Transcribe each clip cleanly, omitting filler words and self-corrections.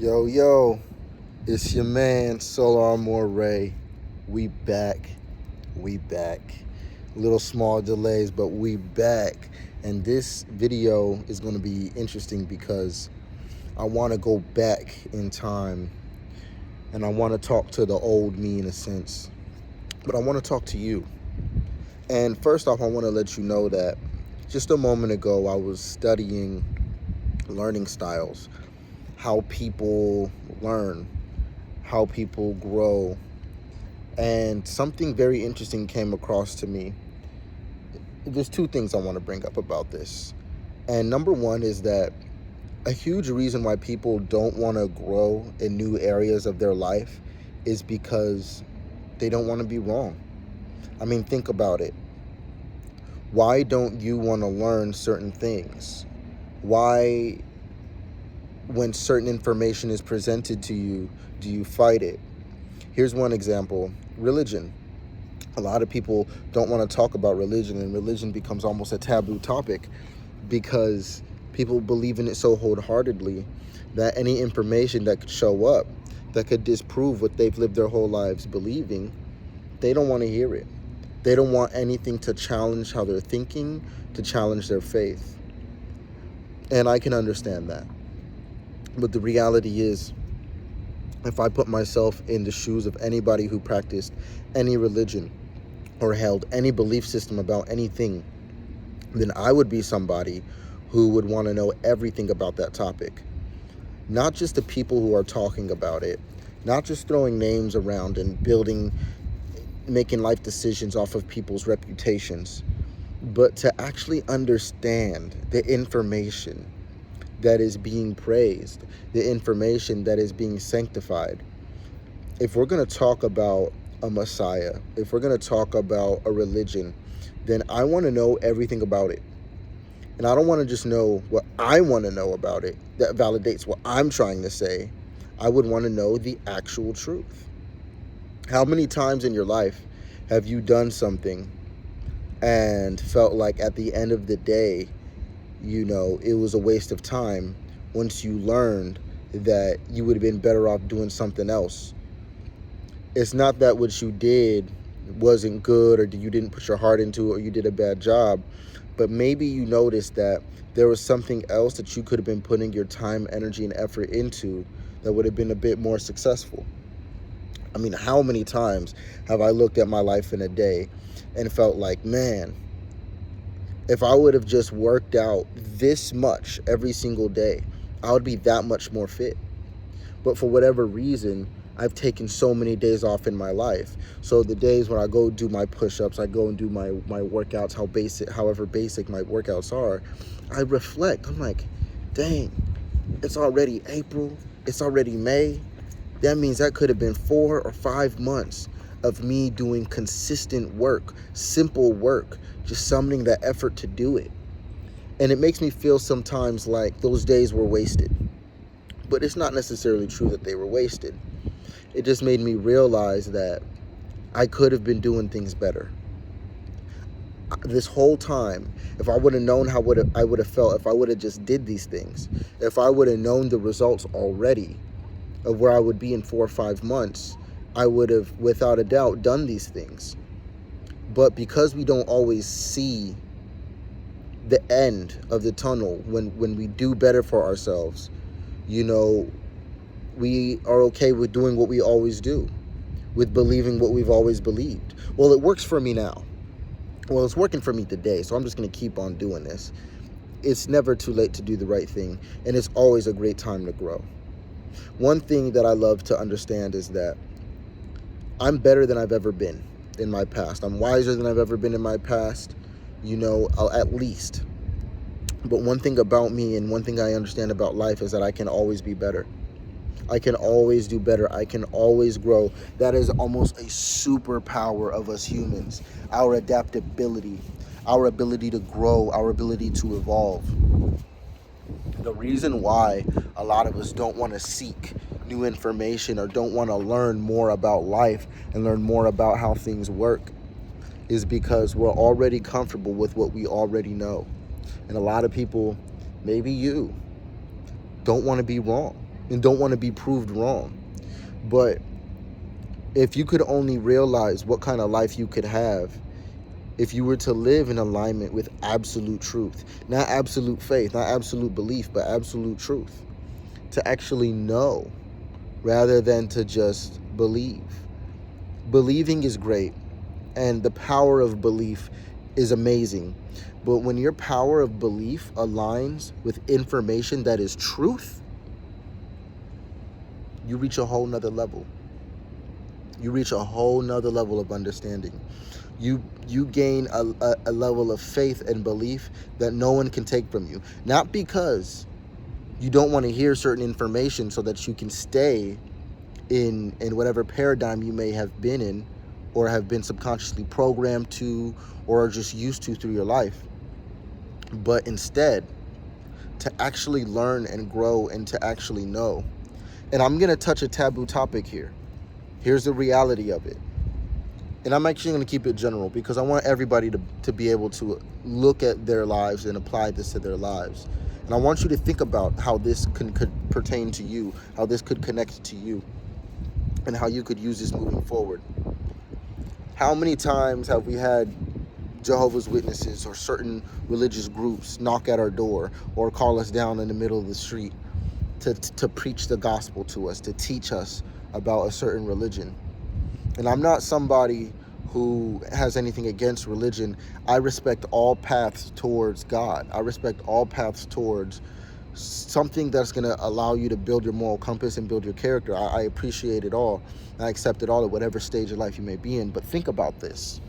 Yo, yo, it's your man, Soular. We back. We back. Little small delays, but we back. And this video is going to be interesting because I want to go back in time and I want to talk to the old me in a sense. But I want to talk to you. And first off, I want to let you know that just a moment ago, I was studying learning styles, how people learn, how people grow. And something very interesting came across to me. There's two things I want to bring up about this. And number one is that a huge reason why people don't want to grow in new areas of their life is because they don't want to be wrong. I mean, think about it. Why don't you want to learn certain things? Why, when certain information is presented to you, do you fight it? Here's one example: religion. A lot of people don't want to talk about religion, and religion becomes almost a taboo topic because people believe in it so wholeheartedly that any information that could show up that could disprove what they've lived their whole lives believing, they don't want to hear it. They don't want anything to challenge how they're thinking, to challenge their faith. And I can understand that. But the reality is, if I put myself in the shoes of anybody who practiced any religion or held any belief system about anything, then I would be somebody who would want to know everything about that topic. Not just the people who are talking about it, not just throwing names around and making life decisions off of people's reputations, but to actually understand the information that is being praised, the information that is being sanctified. If we're going to talk about a Messiah, if we're going to talk about a religion, then I want to know everything about it. And I don't want to just know what I want to know about it that validates what I'm trying to say. I would want to know the actual truth. How many times in your life have you done something and felt like at the end of the day, it was a waste of time once you learned that you would have been better off doing something else? It's not that what you did wasn't good or you didn't put your heart into it or you did a bad job, but maybe you noticed that there was something else that you could have been putting your time, energy, and effort into that would have been a bit more successful. I mean, how many times have I looked at my life in a day and felt like, man, if I would have just worked out this much every single day, I would be that much more fit. But for whatever reason, I've taken so many days off in my life. So the days when I go do my push-ups, I go and do my workouts, however basic my workouts are, I reflect. I'm like, dang, it's already April. It's already May. That means that could have been 4 or 5 months of me doing consistent work, simple work, just summoning that effort to do it. And it makes me feel sometimes like those days were wasted. But it's not necessarily true that they were wasted. It just made me realize that I could have been doing things better. This whole time, if I would have known how I would have felt if I would have just did these things, if I would have known the results already of where I would be in 4 or 5 months, I would have, without a doubt, done these things. But because we don't always see the end of the tunnel when we do better for ourselves, we are okay with doing what we always do, with believing what we've always believed. Well, it works for me now. Well, it's working for me today, so I'm just going to keep on doing this. It's never too late to do the right thing, and it's always a great time to grow. One thing that I love to understand is that I'm better than I've ever been in my past. I'm wiser than I've ever been in my past, at least. But one thing about me and one thing I understand about life is that I can always be better. I can always do better. I can always grow. That is almost a superpower of us humans. Our adaptability, our ability to grow, our ability to evolve. The reason why a lot of us don't want to seek new information or don't want to learn more about life and learn more about how things work is because we're already comfortable with what we already know. And a lot of people, maybe you, don't want to be wrong. and don't want to be proved wrong. But if you could only realize what kind of life you could have if you were to live in alignment with absolute truth, not absolute faith, not absolute belief, but absolute truth, to actually know rather than to just believe. Believing is great, and the power of belief is amazing. But when your power of belief aligns with information that is truth, you reach a whole nother level. You reach a whole nother level of understanding. You gain a level of faith and belief that no one can take from you. Not because you don't want to hear certain information so that you can stay in whatever paradigm you may have been in, or have been subconsciously programmed to, or are just used to through your life, but instead to actually learn and grow and to actually know. And I'm going to touch a taboo topic here. Here's the reality of it. And I'm actually going to keep it general because I want everybody to be able to look at their lives and apply this to their lives. And I want you to think about how this could pertain to you, how this could connect to you, and how you could use this moving forward. How many times have we had Jehovah's Witnesses or certain religious groups knock at our door or call us down in the middle of the street to preach the gospel to us, to teach us about a certain religion? And I'm not somebody who has anything against religion. I respect all paths towards God. I respect all paths towards something that's going to allow you to build your moral compass and build your character. I appreciate it all. I accept it all at whatever stage of life you may be in. But think about this.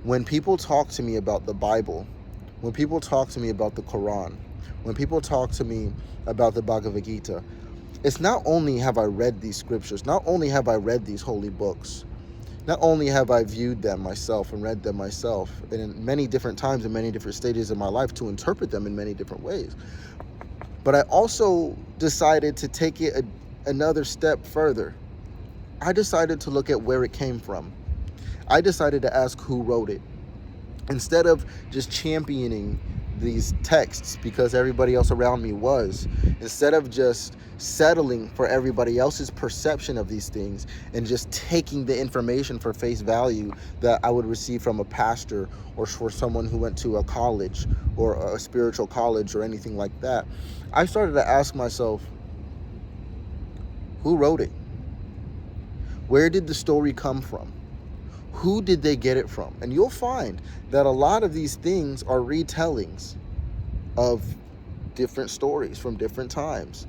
When people talk to me about the Bible, when people talk to me about the Quran, when people talk to me about the Bhagavad Gita, it's not only have I read these scriptures, not only have I read these holy books, not only have I viewed them myself and read them myself, and in many different times, in many different stages of my life, to interpret them in many different ways, but I also decided to take it another step further. I decided to look at where it came from. I decided to ask who wrote it. Instead of just championing these texts because everybody else around me was, instead of just settling for everybody else's perception of these things and just taking the information for face value that I would receive from a pastor or for someone who went to a college or a spiritual college or anything like that, I started to ask myself, who wrote it? Where did the story come from? Who did they get it from? And you'll find that a lot of these things are retellings of different stories from different times.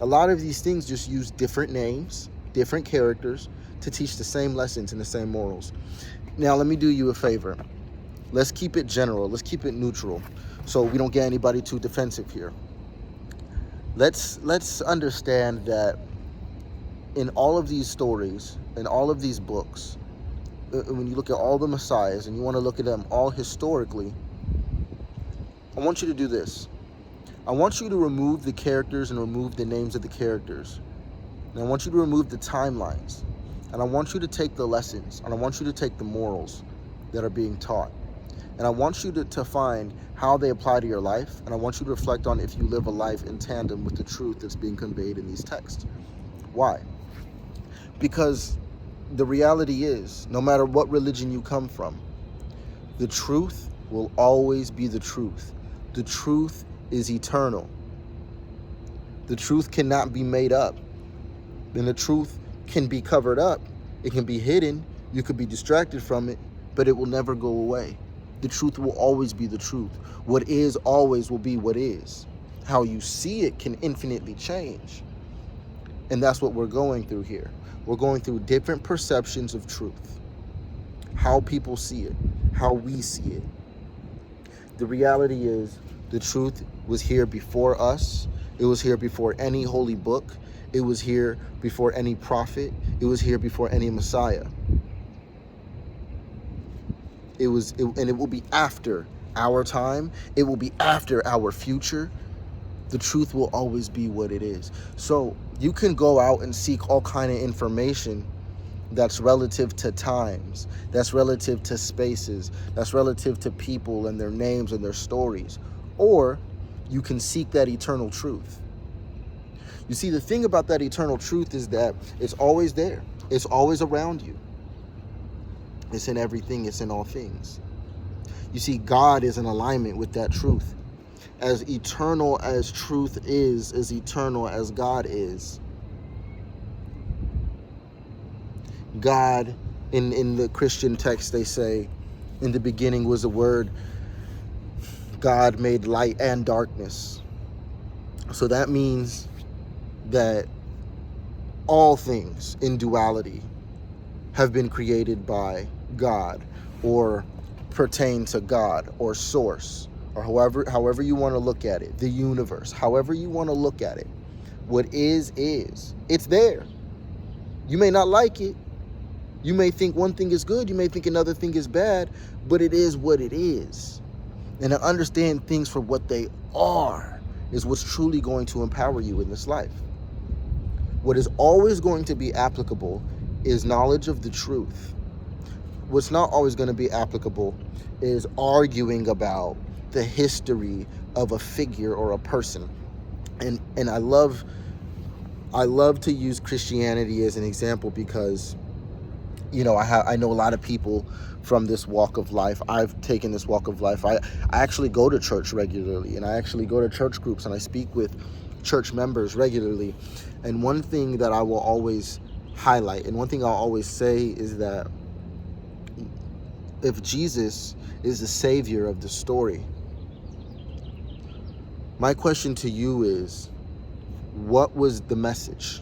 A lot of these things just use different names, different characters to teach the same lessons and the same morals. Now, let me do you a favor. Let's keep it general. Let's keep it neutral so we don't get anybody too defensive here. Let's understand that in all of these stories, in all of these books, when you look at all the messiahs and you want to look at them all historically, I want you to do this. I want you to remove the characters and remove the names of the characters. And I want you to remove the timelines. And I want you to take the lessons. And I want you to take the morals that are being taught. And I want you to find how they apply to your life. And I want you to reflect on if you live a life in tandem with the truth that's being conveyed in these texts. Why? Because the reality is, no matter what religion you come from, the truth will always be the truth. The truth is eternal. The truth cannot be made up. And the truth can be covered up. It can be hidden. You could be distracted from it, but it will never go away. The truth will always be the truth. What is always will be what is. How you see it can infinitely change. And that's what we're going through here. We're going through different perceptions of truth. How people see it, how we see it. The reality is, the truth was here before us. It was here before any holy book. It was here before any prophet. It was here before any Messiah. And it will be after our time. It will be after our future. The truth will always be what it is. So you can go out and seek all kind of information that's relative to times, that's relative to spaces, that's relative to people and their names and their stories. Or you can seek that eternal truth. You see, the thing about that eternal truth is that it's always there. It's always around you. It's in everything. It's in all things. You see, God is in alignment with that truth. As eternal as truth is as eternal as God is. God, in the Christian text, they say, in the beginning was the Word. God made light and darkness. So that means that all things in duality have been created by God, or pertain to God, or source, or however you want to look at it, the universe, however you want to look at it. What is. It's there. You may not like it. You may think one thing is good. You may think another thing is bad, but it is what it is. And to understand things for what they are is what's truly going to empower you in this life. What is always going to be applicable is knowledge of the truth. What's not always going to be applicable is arguing about the history of a figure or a person. And I love to use Christianity as an example because, you know, I know a lot of people from this walk of life. I've taken this walk of life. I actually go to church regularly, and I actually go to church groups, and I speak with church members regularly. And one thing that I will always highlight, and one thing I'll always say, is that if Jesus is the savior of the story, my question to you is, what was the message?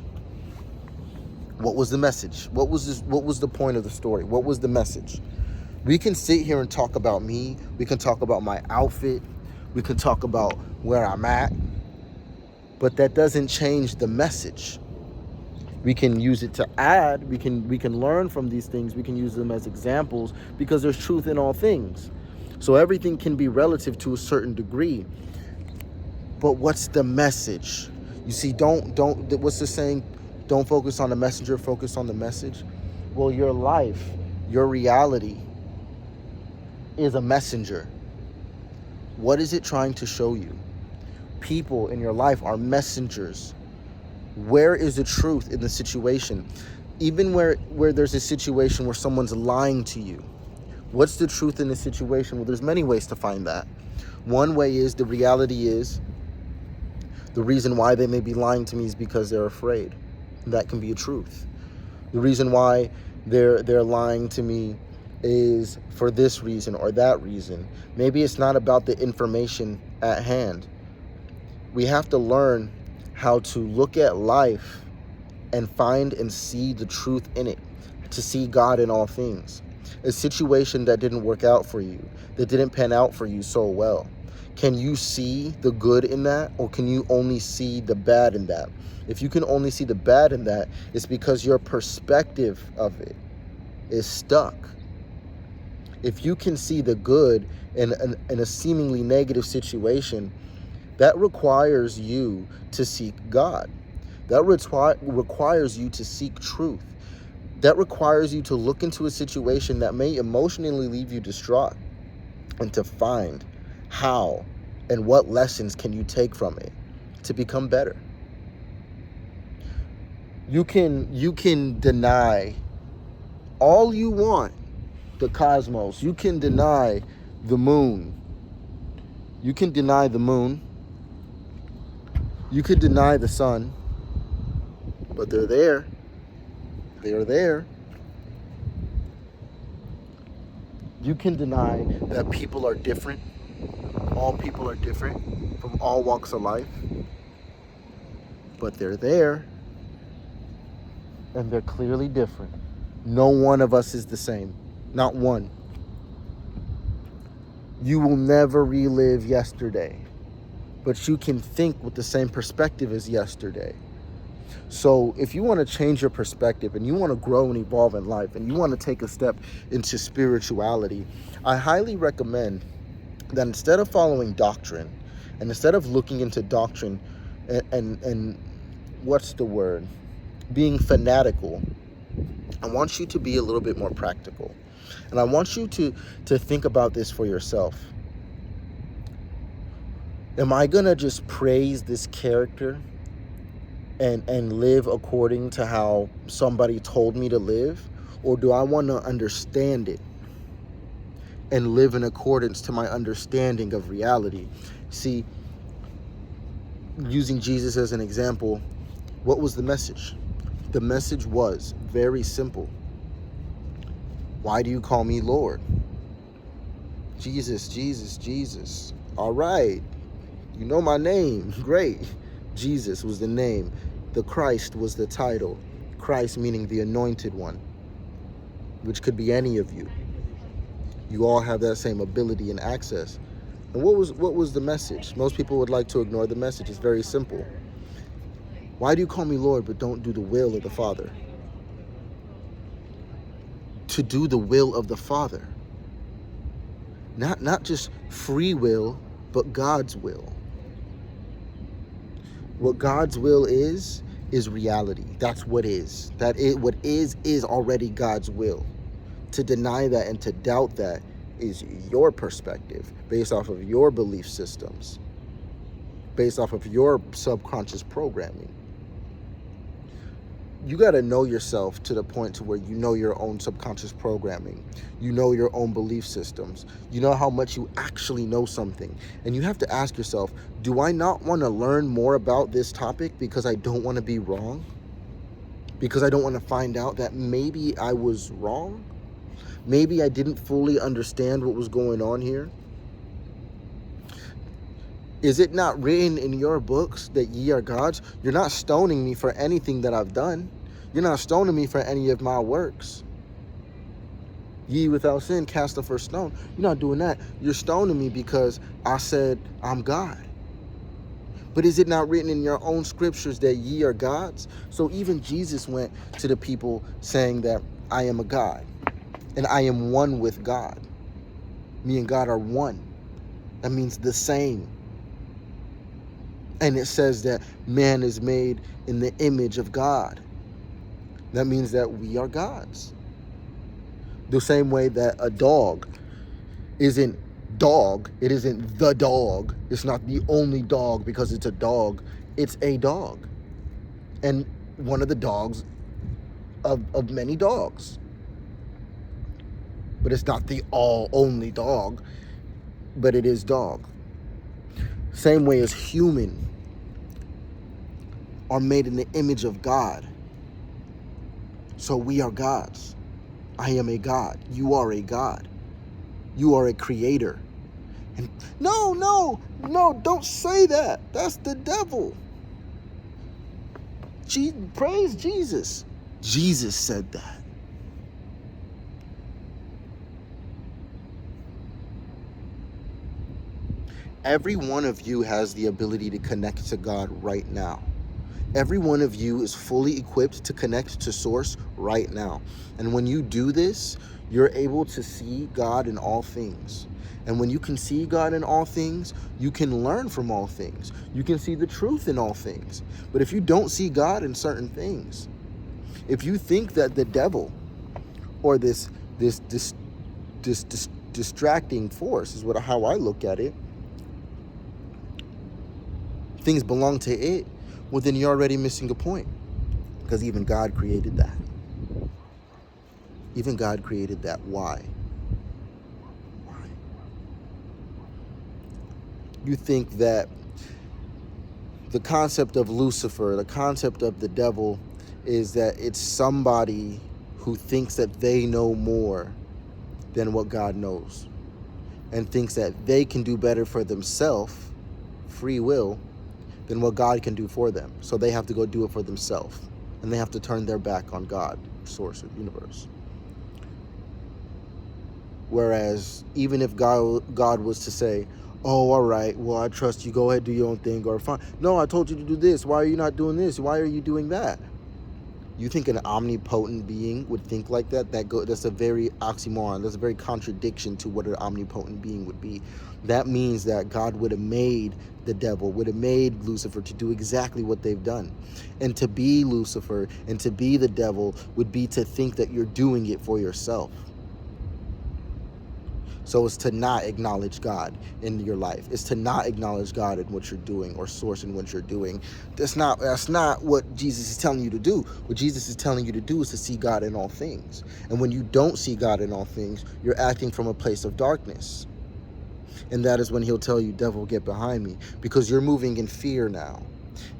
What was the message? What was the point of the story? What was the message? We can sit here and talk about me. We can talk about my outfit. We can talk about where I'm at. But that doesn't change the message. We can use it to add. We can learn from these things. We can use them as examples because there's truth in all things. So everything can be relative to a certain degree. But what's the message? You see, what's the saying? Don't focus on the messenger, focus on the message. Well, your life, your reality is a messenger. What is it trying to show you? People in your life are messengers. Where is the truth in the situation? Even where there's a situation where someone's lying to you, what's the truth in the situation? Well, there's many ways to find that. One way is, the reality is, the reason why they may be lying to me is because they're afraid. That can be a truth. The reason why they're lying to me is for this reason or that reason. Maybe it's not about the information at hand. We have to learn how to look at life and find and see the truth in it, to see God in all things. A situation that didn't work out for you, that didn't pan out for you so well, can you see the good in that, or can you only see the bad in that? If you can only see the bad in that, it's because your perspective of it is stuck. If you can see the good in a seemingly negative situation, that requires you to seek God. That requires you to seek truth. That requires you to look into a situation that may emotionally leave you distraught, and to find how and what lessons can you take from it to become better. You can deny all you want the cosmos. You can deny the moon. You can deny the moon. You could deny the sun. But they're there. They're there. You can deny that people are different. All people are different from all walks of life. But they're there. And they're clearly different. No one of us is the same. Not one. You will never relive yesterday, but you can think with the same perspective as yesterday. So if you want to change your perspective, and you want to grow and evolve in life, and you want to take a step into spirituality, I highly recommend that instead of following doctrine, and instead of looking into doctrine and what's the word? Being fanatical, I want you to be a little bit more practical. And I want you to think about this for yourself. Am I going to just praise this character and live according to how somebody told me to live? Or do I want to understand it and live in accordance to my understanding of reality? See, using Jesus as an example, what was the message? The message was very simple. Why do you call me Lord? Jesus, Jesus, Jesus. All right. You know my name. Great. Jesus was the name. The Christ was the title. Christ meaning the anointed one, which could be any of you. You all have that same ability and access. And what was the message? Most people would like to ignore the message. It's very simple. Why do you call me Lord but don't do the will of the Father? To do the will of the Father. Not just free will, but God's will. What God's will is reality. That's what is. What is already God's will. To deny that and to doubt that is your perspective, based off of your belief systems, based off of your subconscious programming. You got to know yourself to the point to where you know your own subconscious programming. You know your own belief systems. You know how much you actually know something. And you have to ask yourself, do I not want to learn more about this topic because I don't want to be wrong? Because I don't want to find out that maybe I was wrong? Maybe I didn't fully understand what was going on here? Is it not written in your books that ye are gods? You're not stoning me for anything that I've done. You're not stoning me for any of my works. Ye without sin cast the first stone. You're not doing that. You're stoning me because I said I'm God. But is it not written in your own scriptures that ye are gods? So even Jesus went to the people saying that I am a God and I am one with God. Me and God are one. That means the same. And it says that man is made in the image of God. That means that we are gods. The same way that a dog isn't dog, it isn't the dog. It's not the only dog because it's a dog. It's a dog. And one of the dogs of many dogs. But it's not the only dog, but it is dog. Same way as human are made in the image of God. So we are gods. I am a God. You are a God. You are a creator. And no, don't say that. That's the devil. Praise Jesus. Jesus said that. Every one of you has the ability to connect to God right now. Every one of you is fully equipped to connect to Source right now. And when you do this, you're able to see God in all things. And when you can see God in all things, you can learn from all things. You can see the truth in all things. But if you don't see God in certain things, if you think that the devil or this distracting force is how I look at it, things belong to it, well, then you're already missing the point. Because even God created that. Even God created that. Why? You think that the concept of Lucifer, the concept of the devil, is that it's somebody who thinks that they know more than what God knows. And thinks that they can do better for themselves, free will, than what God can do for them. So they have to go do it for themselves. And they have to turn their back on God, source of the universe. Whereas even if God was to say, oh, all right, well, I trust you, go ahead, do your own thing, or fine. No, I told you to do this. Why are you not doing this? Why are you doing that? You think an omnipotent being would think like that? That's a very oxymoron. That's a very contradiction to what an omnipotent being would be. That means that God would have made the devil, would have made Lucifer to do exactly what they've done. And to be Lucifer and to be the devil would be to think that you're doing it for yourself. So it's to not acknowledge God in your life. It's to not acknowledge God in what you're doing, or source in what you're doing. That's not what Jesus is telling you to do. What Jesus is telling you to do is to see God in all things. And when you don't see God in all things, you're acting from a place of darkness. And that is when he'll tell you, devil, get behind me, because you're moving in fear now.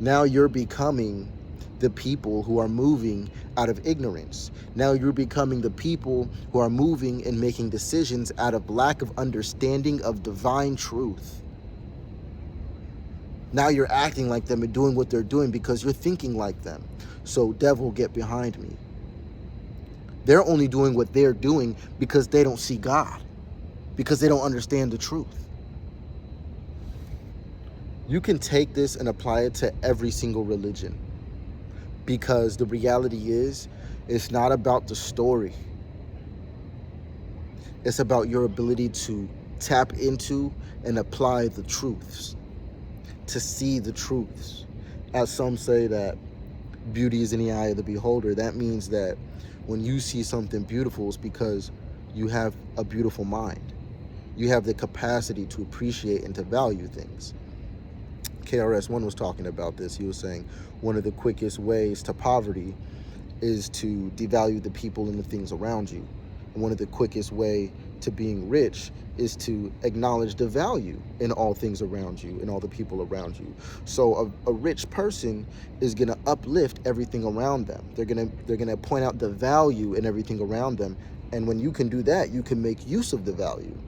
Now you're becoming the people who are moving out of ignorance. Now you're becoming the people who are moving and making decisions out of lack of understanding of divine truth. Now you're acting like them and doing what they're doing because you're thinking like them. So devil, get behind me. They're only doing what they're doing because they don't see God, because they don't understand the truth. You can take this and apply it to every single religion, because the reality is, it's not about the story. It's about your ability to tap into and apply the truths, to see the truths. As some say that beauty is in the eye of the beholder, that means that when you see something beautiful, it's because you have a beautiful mind. You have the capacity to appreciate and to value things. KRS-One was talking about this. He was saying one of the quickest ways to poverty is to devalue the people and the things around you. And one of the quickest way to being rich is to acknowledge the value in all things around you and all the people around you. So a rich person is going to uplift everything around them. They're going to point out the value in everything around them. And when you can do that, you can make use of the value.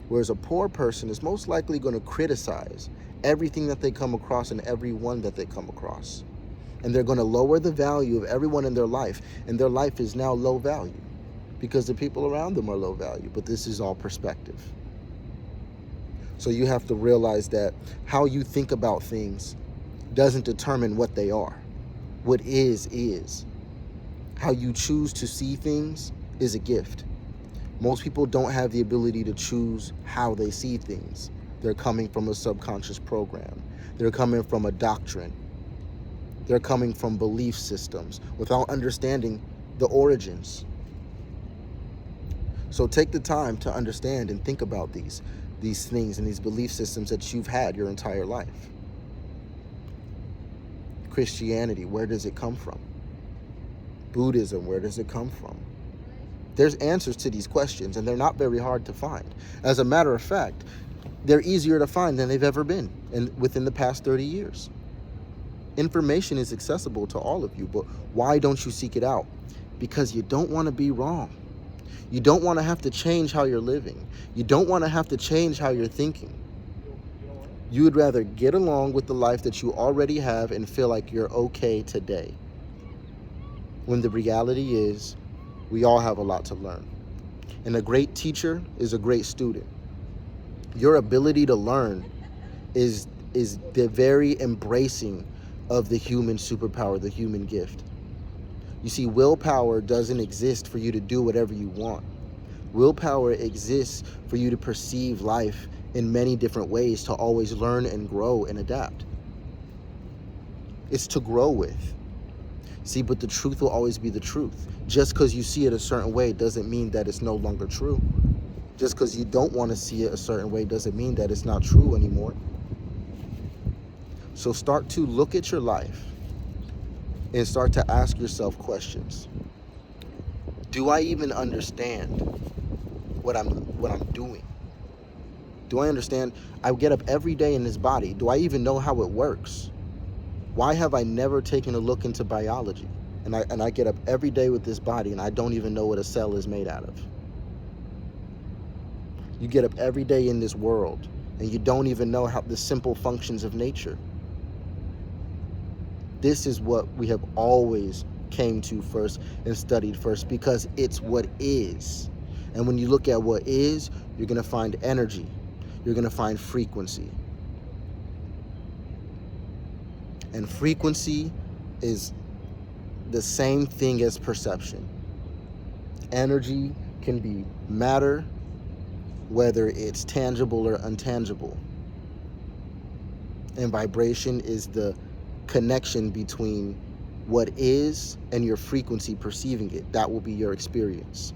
Whereas a poor person is most likely going to criticize everything that they come across and everyone that they come across. And they're going to lower the value of everyone in their life. And their life is now low value because the people around them are low value. But this is all perspective. So you have to realize that how you think about things doesn't determine what they are. What is. How you choose to see things is a gift. Most people don't have the ability to choose how they see things. They're coming from a subconscious program. They're coming from a doctrine. They're coming from belief systems without understanding the origins. So take the time to understand and think about these things and these belief systems that you've had your entire life. Christianity, where does it come from? Buddhism, where does it come from? There's answers to these questions, and they're not very hard to find. As a matter of fact, they're easier to find than they've ever been within the past 30 years. Information is accessible to all of you, but why don't you seek it out? Because you don't want to be wrong. You don't want to have to change how you're living. You don't want to have to change how you're thinking. You would rather get along with the life that you already have and feel like you're okay today. When the reality is, we all have a lot to learn. And a great teacher is a great student. Your ability to learn is the very embracing of the human superpower, the human gift. You see, willpower doesn't exist for you to do whatever you want. Willpower exists for you to perceive life in many different ways, to always learn and grow and adapt. It's to grow with. See, but the truth will always be the truth. Just because you see it a certain way doesn't mean that it's no longer true. Just because you don't want to see it a certain way doesn't mean that it's not true anymore. So start to look at your life and start to ask yourself questions. Do I even understand what I'm doing? Do I understand? I get up every day in this body. Do I even know how it works? Why have I never taken a look into biology? And I get up every day with this body and I don't even know what a cell is made out of. You get up every day in this world and you don't even know how the simple functions of nature. This is what we have always came to first and studied first, because it's what is. And when you look at what is, you're going to find energy. You're going to find frequency. And frequency is the same thing as perception. Energy can be matter, whether it's tangible or untangible. And vibration is the connection between what is and your frequency perceiving it. That will be your experience.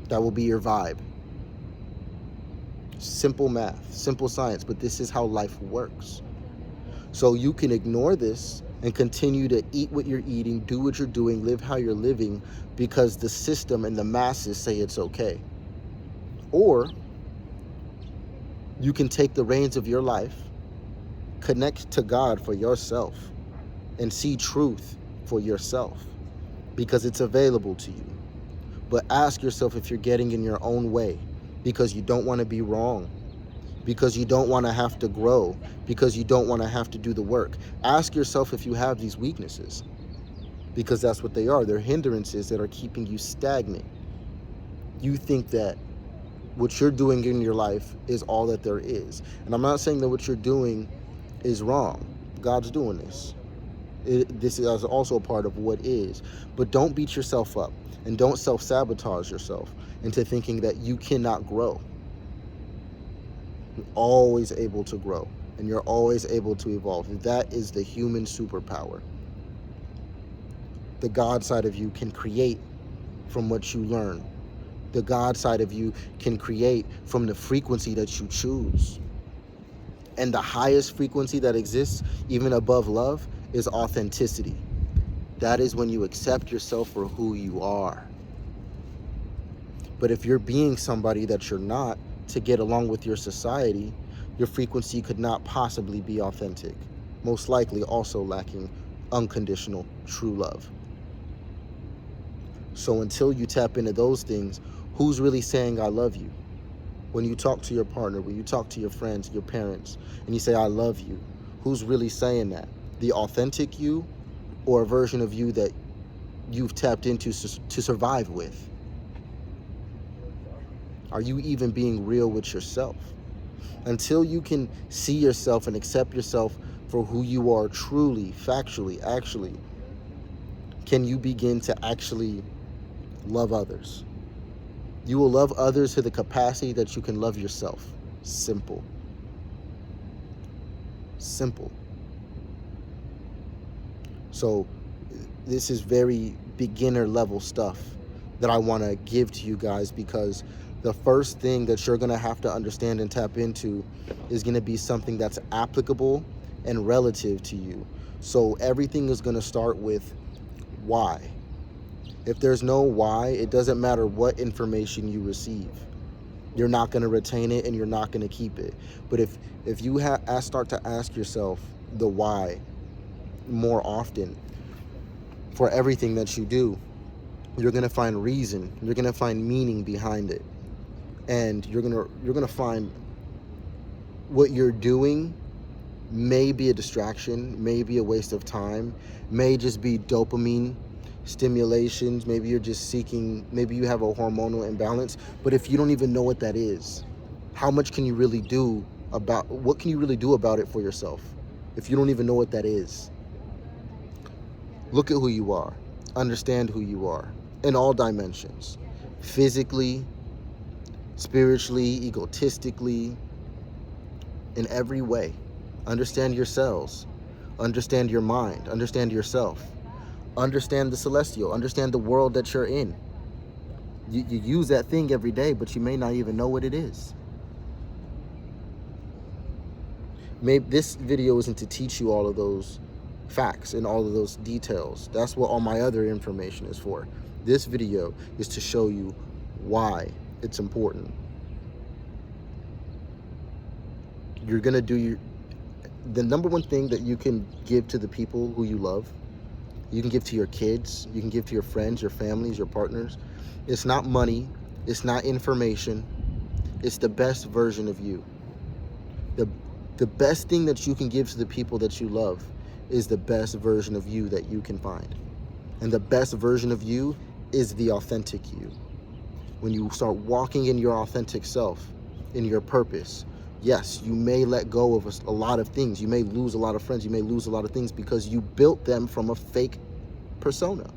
That will be your vibe. Simple math, simple science, but this is how life works. So you can ignore this and continue to eat what you're eating, do what you're doing, live how you're living, because the system and the masses say it's okay. Or you can take the reins of your life, connect to God for yourself, and see truth for yourself, because it's available to you. But ask yourself if you're getting in your own way, because you don't want to be wrong, because you don't want to have to grow, because you don't want to have to do the work. Ask yourself if you have these weaknesses, because that's what they are. They're hindrances that are keeping you stagnant. You think that what you're doing in your life is all that there is. And I'm not saying that what you're doing is wrong. God's doing this. This is also a part of what is. But don't beat yourself up, and don't self-sabotage yourself into thinking that you cannot grow. You're always able to grow, and you're always able to evolve. That is the human superpower. The God side of you can create from what you learn. The God side of you can create from the frequency that you choose. And the highest frequency that exists, even above love, is authenticity. That is when you accept yourself for who you are. But if you're being somebody that you're not to get along with your society, your frequency could not possibly be authentic. Most likely also lacking unconditional true love. So until you tap into those things, who's really saying I love you? When you talk to your partner, when you talk to your friends, your parents, and you say I love you, who's really saying that? The authentic you, or a version of you that you've tapped into to survive with? Are you even being real with yourself? Until you can see yourself and accept yourself for who you are truly, factually, actually, can you begin to actually love others. You will love others to the capacity that you can love yourself. Simple. Simple. So this is very beginner level stuff that I want to give to you guys, because the first thing that you're going to have to understand and tap into is going to be something that's applicable and relative to you. So everything is going to start with why. If there's no why, it doesn't matter what information you receive. You're not going to retain it, and you're not going to keep it. But if you start to ask yourself the why more often for everything that you do, you're going to find reason. You're going to find meaning behind it. And you're going to find what you're doing may be a distraction, may be a waste of time, may just be dopamine stimulations. Maybe you're just seeking, maybe you have a hormonal imbalance. But if you don't even know what that is, how much can you really do about, what can you really do about it for yourself if you don't even know what that is? Look at who you are. Understand who you are in all dimensions. Physically, spiritually, egotistically, in every way. Understand your cells. Understand your mind. Understand yourself. Understand the celestial. Understand the world that you're in. You use that thing every day, but you may not even know what it is. Maybe this video isn't to teach you all of those facts and all of those details. That's what all my other information is for. This video is to show you why it's important. You're gonna do the number one thing that you can give to the people who you love. You can give to your kids, you can give to your friends, your families, your partners. It's not money, it's not information, it's the best version of you. The best thing that you can give to the people that you love is the best version of you that you can find. And the best version of you is the authentic you. When you start walking in your authentic self, in your purpose, yes, you may let go of a lot of things. You may lose a lot of friends. You may lose a lot of things because you built them from a fake persona.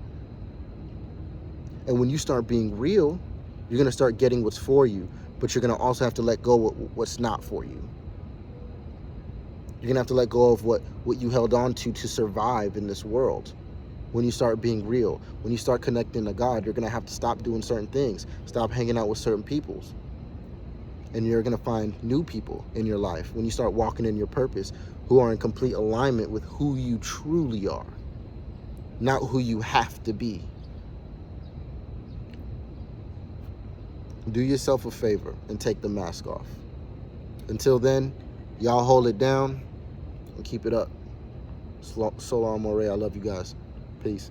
And when you start being real, you're going to start getting what's for you, but you're going to also have to let go of what's not for you. You're going to have to let go of what you held on to survive in this world. When you start being real, when you start connecting to God, you're going to have to stop doing certain things, stop hanging out with certain peoples. And you're going to find new people in your life when you start walking in your purpose who are in complete alignment with who you truly are, not who you have to be. Do yourself a favor and take the mask off. Until then, y'all hold it down and keep it up. Soular More, I love you guys. Peace.